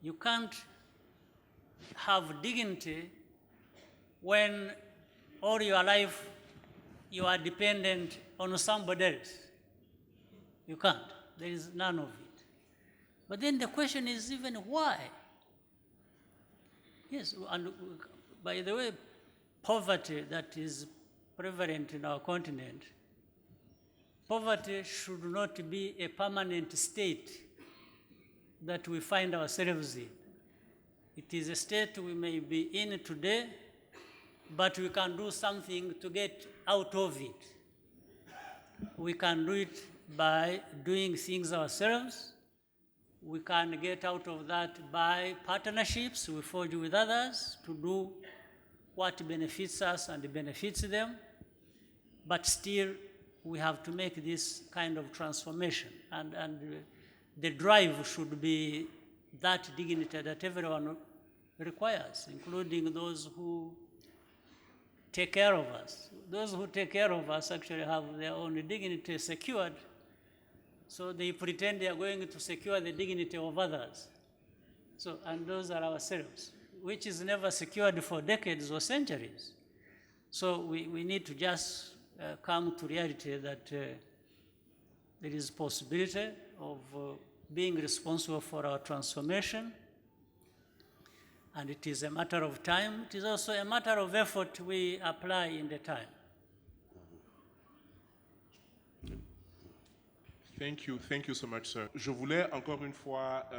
You can't have dignity when all your life you are dependent on somebody else. You can't. There is none of it. But then the question is even why? Yes, and by the way, poverty that is prevalent in our continent, poverty should not be a permanent state that we find ourselves in. It is a state we may be in today, but we can do something to get out of it. We can do it by doing things ourselves. We can get out of that by partnerships we forge with others to do what benefits us and benefits them. But still, we have to make this kind of transformation. And the drive should be that dignity that everyone requires, including those who take care of us. Those who take care of us actually have their own dignity secured, so they pretend they are going to secure the dignity of others. So, and those are ourselves, which is never secured for decades or centuries. So we need to just come to reality that there is possibility of being responsible for our transformation, and it is a matter of time. It is also a matter of effort we apply in the time. Thank you so much, sir. Je voulais encore une fois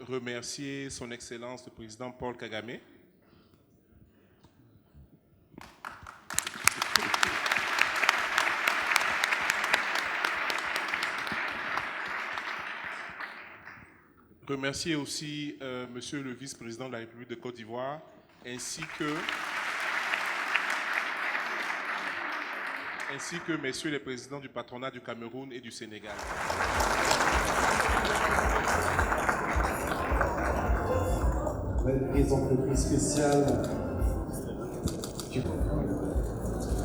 remercier son Excellence le Président Paul Kagame. Remercier aussi Monsieur le Vice-président de la République de Côte d'Ivoire, ainsi que Messieurs les présidents du patronat du Cameroun et du Sénégal. Prise d'entreprise spéciale du